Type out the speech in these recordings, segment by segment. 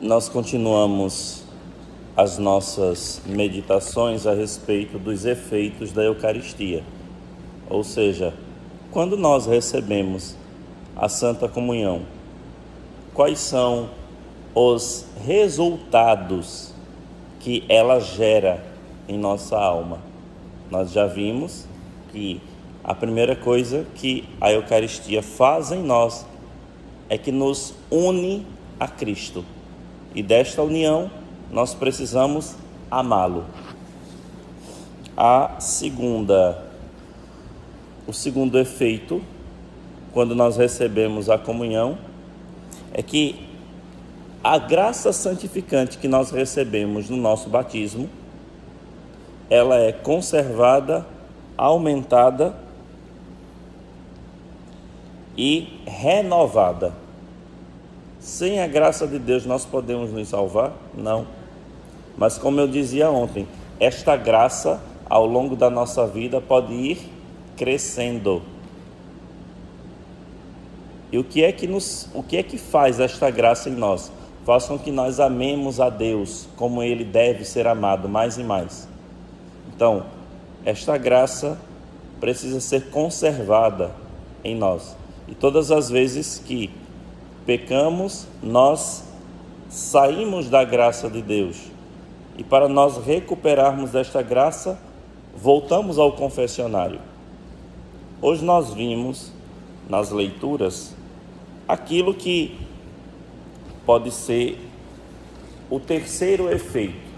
Nós continuamos as nossas meditações a respeito dos efeitos da Eucaristia. Ou seja, quando nós recebemos a Santa Comunhão, quais são os resultados que ela gera em nossa alma? Nós já vimos que a primeira coisa que a Eucaristia faz em nós é que nos une a Cristo. E desta união nós precisamos amá-lo. O segundo efeito, quando nós recebemos a comunhão, é que a graça santificante que nós recebemos no nosso batismo, ela é conservada, aumentada e renovada. Sem a graça de Deus nós podemos nos salvar? Não. Mas como eu dizia ontem, esta graça ao longo da nossa vida pode ir crescendo. E o que é que faz esta graça em nós? Faz com que nós amemos a Deus como Ele deve ser amado, mais e mais. Então, esta graça precisa ser conservada em nós. E todas as vezes que pecamos, nós saímos da graça de Deus. E para nós recuperarmos desta graça, voltamos ao confessionário. Hoje nós vimos nas leituras aquilo que pode ser o terceiro efeito.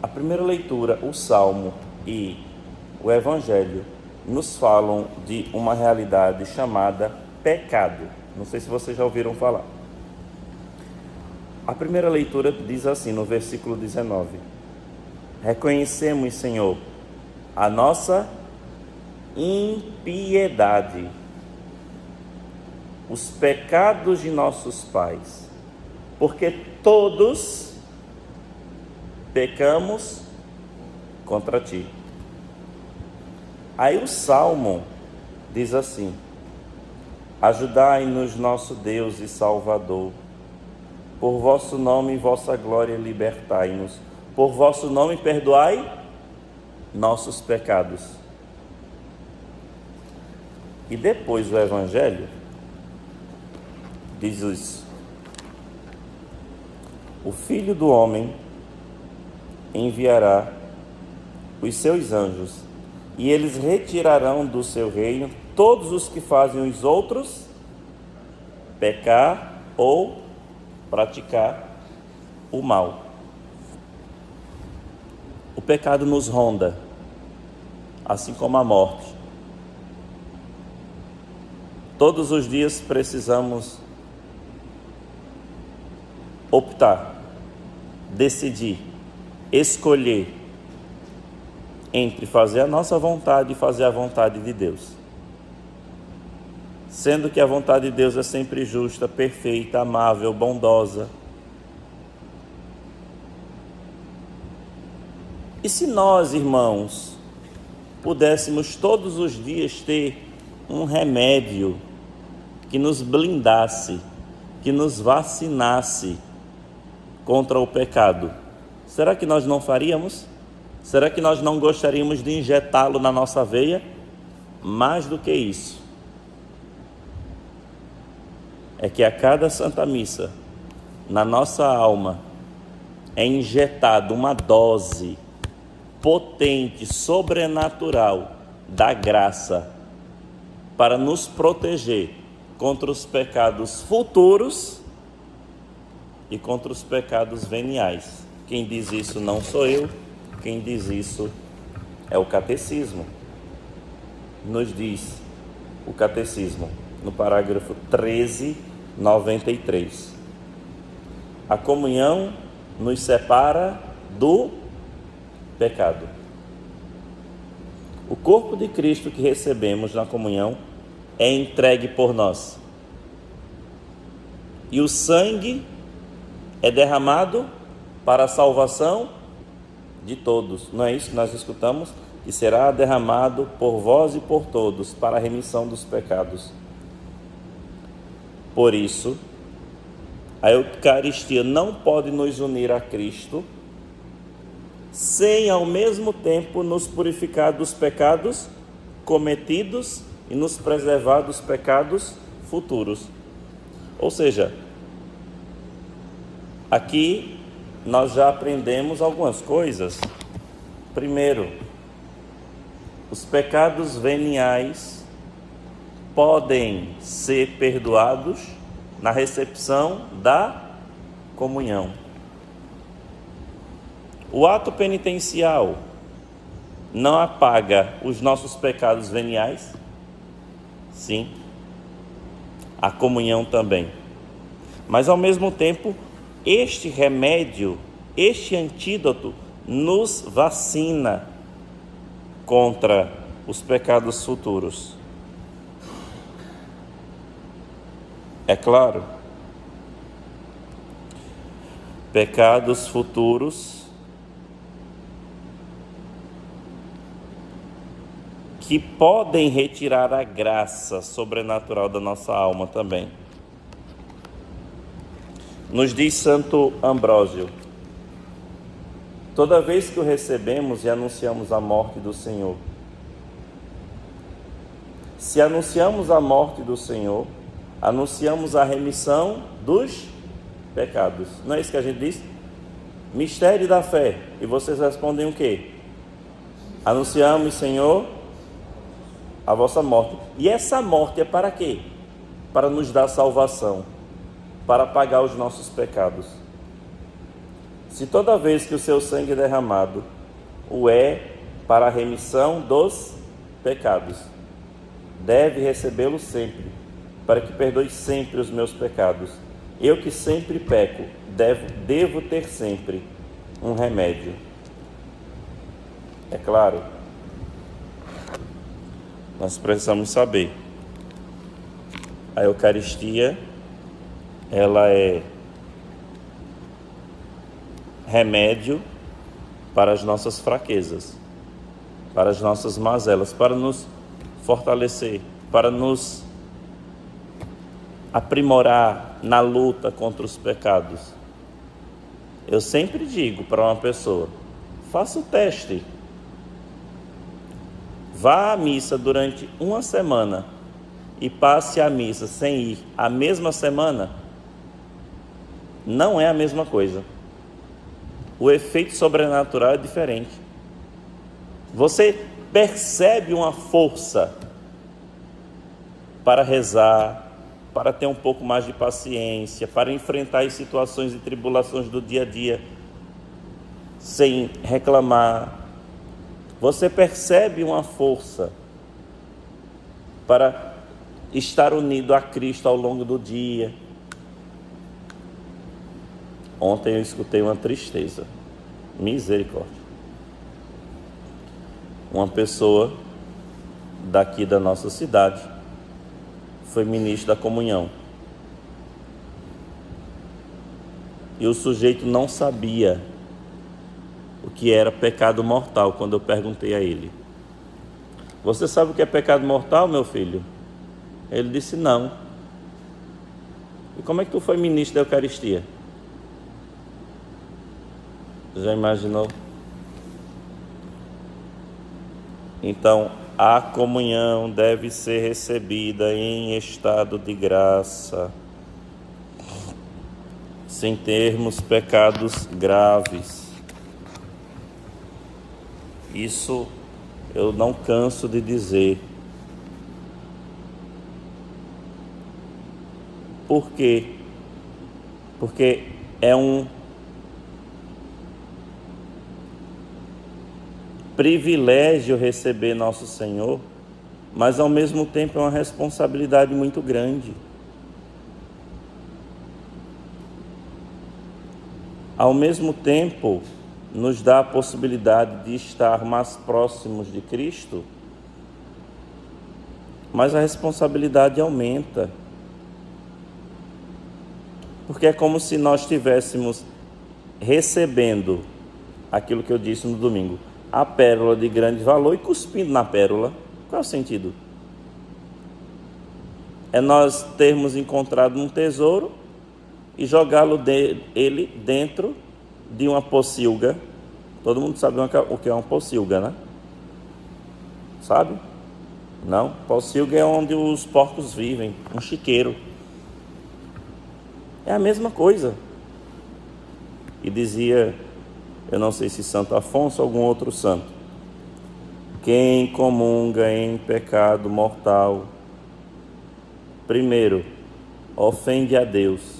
A primeira leitura, o Salmo e o Evangelho, nos falam de uma realidade chamada pecado. Não sei se vocês já ouviram falar. A primeira leitura diz assim, no versículo 19: reconhecemos, Senhor, a nossa impiedade, os pecados de nossos pais, porque todos pecamos contra ti. Aí o Salmo diz assim: ajudai-nos, nosso Deus e Salvador, por vosso nome e vossa glória libertai-nos, por vosso nome perdoai nossos pecados. E depois o Evangelho diz isso: o Filho do Homem enviará os seus anjos, e eles retirarão do seu reino todos os que fazem os outros pecar ou praticar o mal. O pecado nos ronda, assim como a morte. Todos os dias precisamos optar, decidir, escolher entre fazer a nossa vontade e fazer a vontade de Deus. Sendo que a vontade de Deus é sempre justa, perfeita, amável, bondosa. E se nós, irmãos, pudéssemos todos os dias ter um remédio que nos blindasse, que nos vacinasse contra o pecado, será que nós não faríamos? Será que nós não gostaríamos de injetá-lo na nossa veia? Mais do que isso, é que a cada Santa Missa, na nossa alma, é injetada uma dose potente, sobrenatural da graça para nos proteger contra os pecados futuros e contra os pecados veniais. Quem diz isso não sou eu, quem diz isso é o Catecismo. Nos diz o Catecismo, no parágrafo 1393. A comunhão nos separa do pecado. O corpo de Cristo que recebemos na comunhão é entregue por nós. E o sangue é derramado para a salvação de todos. Não é isso que nós escutamos? Que será derramado por vós e por todos para a remissão dos pecados. Por isso, A Eucaristia não pode nos unir a Cristo sem ao mesmo tempo nos purificar dos pecados cometidos e nos preservar dos pecados futuros. Ou seja, aqui nós já aprendemos algumas coisas. Primeiro, os pecados veniais podem ser perdoados na recepção da comunhão. O ato penitencial não apaga os nossos pecados veniais? Sim. A comunhão também. Mas ao mesmo tempo, este remédio, este antídoto nos vacina contra os pecados futuros. É claro, pecados futuros que podem retirar a graça sobrenatural da nossa alma também. Nos diz Santo Ambrósio: toda vez que o recebemos e anunciamos a morte do Senhor, se anunciamos a morte do Senhor, anunciamos a remissão dos pecados. Não é isso que a gente diz? Mistério da fé. E vocês respondem o quê? Anunciamos, Senhor, a vossa morte. E essa morte é para quê? Para nos dar salvação, para pagar os nossos pecados. Se toda vez que o seu sangue é derramado o é para a remissão dos pecados, deve recebê-lo sempre, para que perdoe sempre os meus pecados. Eu que sempre peco, devo ter sempre um remédio. É claro, nós precisamos saber, a Eucaristia, ela é remédio para as nossas fraquezas, para as nossas mazelas, para nos fortalecer, para nos aprimorar na luta contra os pecados. Eu sempre digo para uma pessoa: faça o teste. Vá à missa durante uma semana e passe a missa sem ir a mesma semana. Não é a mesma coisa. O efeito sobrenatural é diferente. Você percebe uma força para rezar, para ter um pouco mais de paciência, para enfrentar as situações e tribulações do dia a dia sem reclamar. Você percebe uma força para estar unido a Cristo ao longo do dia. Ontem eu escutei uma tristeza, misericórdia. Uma pessoa daqui da nossa cidade foi ministro da comunhão. E o sujeito não sabia o que era pecado mortal quando eu perguntei a ele: você sabe o que é pecado mortal, meu filho? Ele disse: não. E como é que tu foi ministro da Eucaristia? Já imaginou? Então, a comunhão deve ser recebida em estado de graça, sem termos pecados graves. Isso eu não canso de dizer. Por quê? Porque é um privilégio receber nosso Senhor, mas ao mesmo tempo é uma responsabilidade muito grande. Ao mesmo tempo, nos dá a possibilidade de estar mais próximos de Cristo, mas a responsabilidade aumenta. Porque é como se nós estivéssemos recebendo aquilo que eu disse no domingo, a pérola de grande valor, e cuspindo na pérola. Qual é o sentido? É nós termos encontrado um tesouro, e jogá-lo ele dentro de uma pocilga. Todo mundo sabe o que é uma pocilga, né? Sabe? Não? Pocilga é onde os porcos vivem, um chiqueiro. É a mesma coisa. E dizia, eu não sei se Santo Afonso ou algum outro santo: quem comunga em pecado mortal, primeiro, ofende a Deus.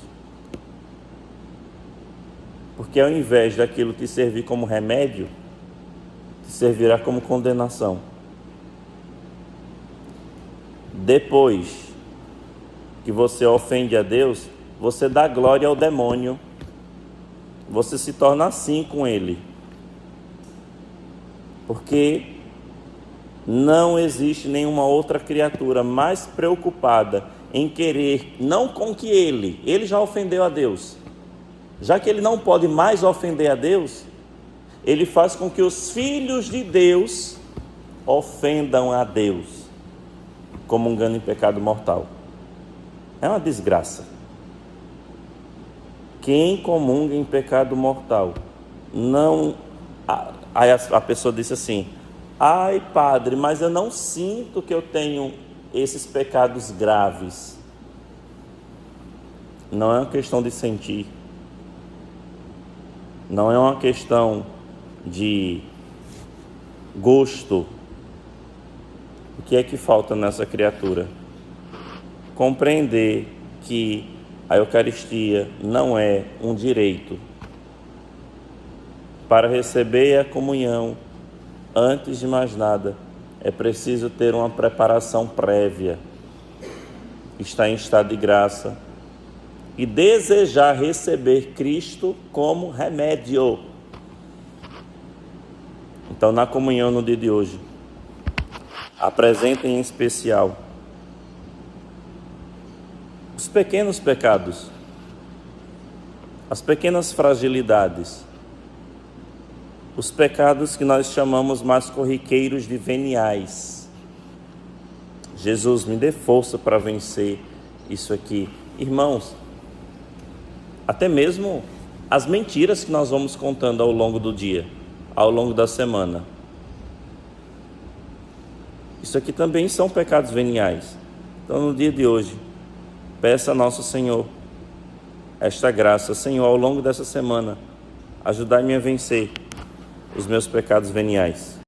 Porque ao invés daquilo te servir como remédio, te servirá como condenação. Depois que você ofende a Deus, você dá glória ao demônio. Você se torna assim com ele. Porque não existe nenhuma outra criatura mais preocupada em querer, não com que ele já ofendeu a Deus. Já que ele não pode mais ofender a Deus, ele faz com que os filhos de Deus ofendam a Deus, comungando em pecado mortal. É uma desgraça. Quem comunga em pecado mortal, não... Aí a pessoa disse assim: ai, padre, mas eu não sinto que eu tenho esses pecados graves. Não é uma questão de sentir. Não é uma questão de gosto. O que é que falta nessa criatura? Compreender que a Eucaristia não é um direito. Para receber a comunhão, antes de mais nada, é preciso ter uma preparação prévia, estar em estado de graça e desejar receber Cristo como remédio. Então, na comunhão no dia de hoje, apresentem em especial os pequenos pecados, as pequenas fragilidades, os pecados que nós chamamos mais corriqueiros de veniais. Jesus, me dê força para vencer isso aqui. Irmãos, até mesmo as mentiras que nós vamos contando ao longo do dia, ao longo da semana. Isso aqui também são pecados veniais. Então, no dia de hoje, peça a nosso Senhor esta graça. Senhor, ao longo dessa semana, ajudai-me a vencer os meus pecados veniais.